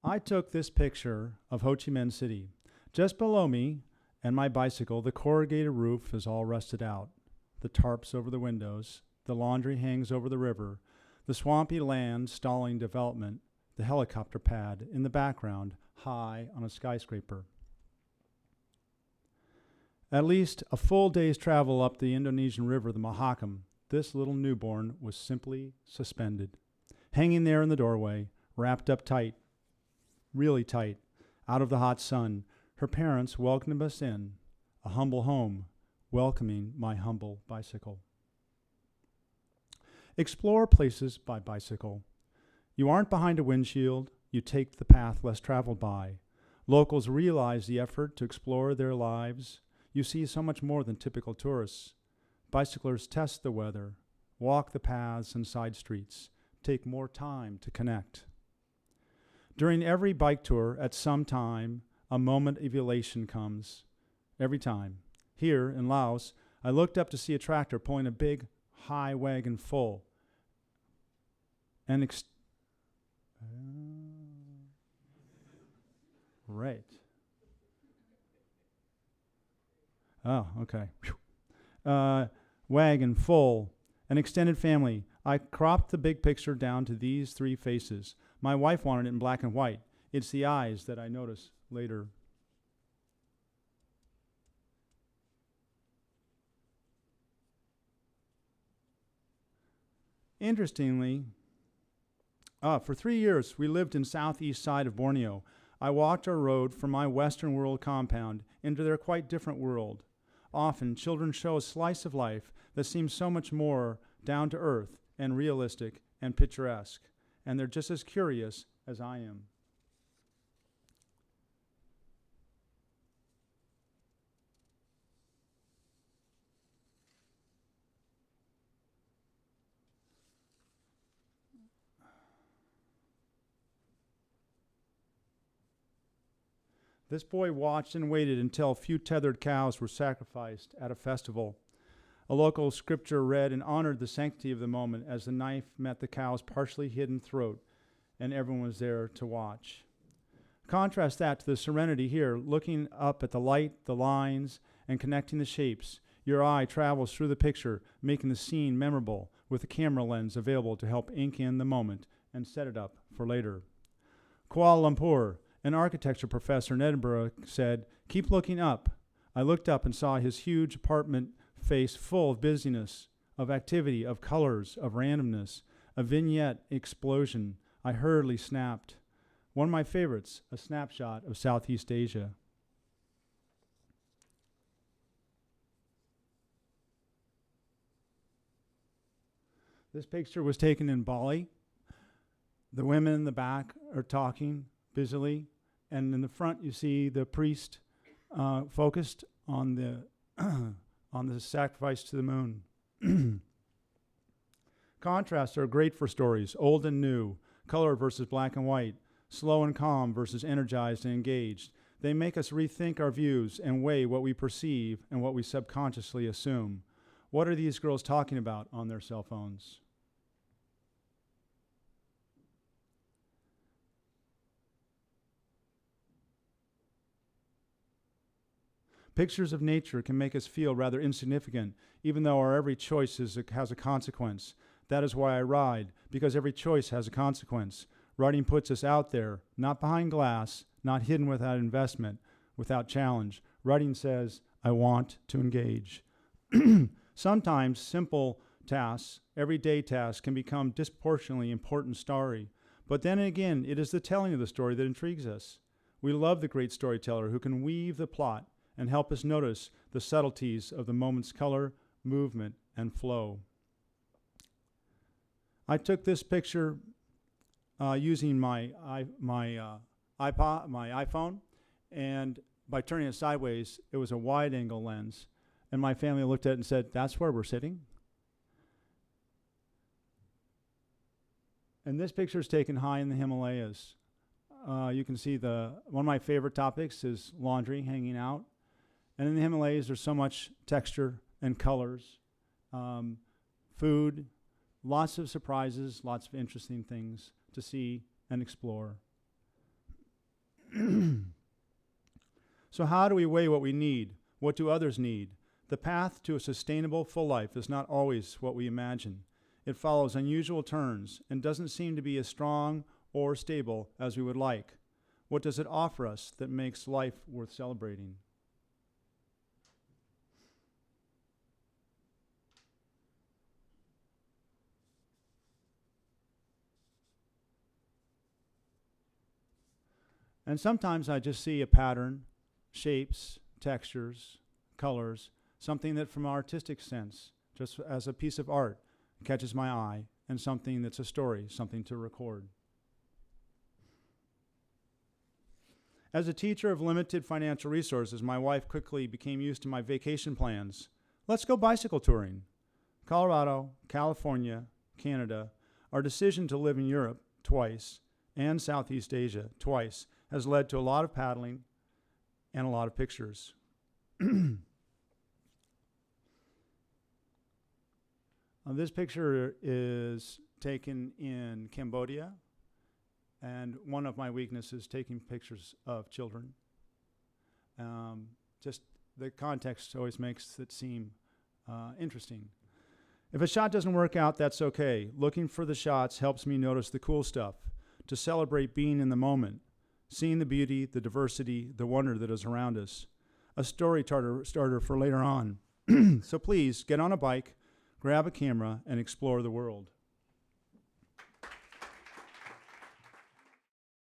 I took this picture of Ho Chi Minh City. Just below me and my bicycle, the corrugated roof is all rusted out. The tarps over the windows, the laundry hangs over the river, the swampy land stalling development, the helicopter pad in the background, high on a skyscraper. At least a full day's travel up the Indonesian river, the Mahakam, this little newborn was simply suspended, hanging there in the doorway, wrapped up tight, really tight, out of the hot sun. Her parents welcomed us in, a humble home, welcoming my humble bicycle. Explore places by bicycle. You aren't behind a windshield, you take the path less traveled by. Locals realize the effort to explore their lives. You see so much more than typical tourists. Bicyclers test the weather, walk the paths and side streets, take more time to connect. During every bike tour, at some time, a moment of elation comes. Every time. Here in Laos, I looked up to see a tractor pulling a big, high wagon full. Right. Oh, okay. Wagon full, an extended family. I cropped the big picture down to these three faces. My wife wanted it in black and white. It's the eyes that I notice later. Interestingly, for 3 years, we lived in southeast side of Borneo. I walked our road from my Western world compound into their quite different world. Often, children show a slice of life that seems so much more down to earth and realistic and picturesque, and they're just as curious as I am. This boy watched and waited until a few tethered cows were sacrificed at a festival. A local scripture read and honored the sanctity of the moment as the knife met the cow's partially hidden throat, and everyone was there to watch. Contrast that to the serenity here, looking up at the light, the lines, and connecting the shapes. Your eye travels through the picture, making the scene memorable, with a camera lens available to help ink in the moment and set it up for later. Kuala Lumpur. An architecture professor in Edinburgh said, "Keep looking up." I looked up and saw his huge apartment face full of busyness, of activity, of colors, of randomness, a vignette explosion. I hurriedly snapped. One of my favorites, a snapshot of Southeast Asia. This picture was taken in Bali. The women in the back are talking busily. And in the front, you see the priest focused on the on the sacrifice to the moon. Contrasts are great for stories, old and new, color versus black and white, slow and calm versus energized and engaged. They make us rethink our views and weigh what we perceive and what we subconsciously assume. What are these girls talking about on their cell phones? Pictures of nature can make us feel rather insignificant, even though our every choice has a consequence. That is why I ride, because every choice has a consequence. Riding puts us out there, not behind glass, not hidden without investment, without challenge. Riding says, I want to engage. Sometimes simple tasks, everyday tasks, can become disproportionately important story. But then again, it is the telling of the story that intrigues us. We love the great storyteller who can weave the plot and help us notice the subtleties of the moment's color, movement, and flow. I took this picture using my iPhone, and by turning it sideways, it was a wide-angle lens. And my family looked at it and said, "That's where we're sitting?" And this picture is taken high in the Himalayas. You can see one of my favorite topics is laundry hanging out. And in the Himalayas, there's so much texture and colors, food, lots of surprises, lots of interesting things to see and explore. So how do we weigh what we need? What do others need? The path to a sustainable, full life is not always what we imagine. It follows unusual turns and doesn't seem to be as strong or stable as we would like. What does it offer us that makes life worth celebrating? And sometimes I just see a pattern, shapes, textures, colors, something that from an artistic sense, just as a piece of art, catches my eye, and something that's a story, something to record. As a teacher of limited financial resources, my wife quickly became used to my vacation plans. Let's go bicycle touring. Colorado, California, Canada. Our decision to live in Europe twice and Southeast Asia twice has led to a lot of paddling and a lot of pictures. This picture is taken in Cambodia, and one of my weaknesses is taking pictures of children. Just the context always makes it seem interesting. If a shot doesn't work out, that's okay. Looking for the shots helps me notice the cool stuff, to celebrate being in the moment, seeing the beauty, the diversity, the wonder that is around us. A story starter for later on. So please, get on a bike, grab a camera, and explore the world.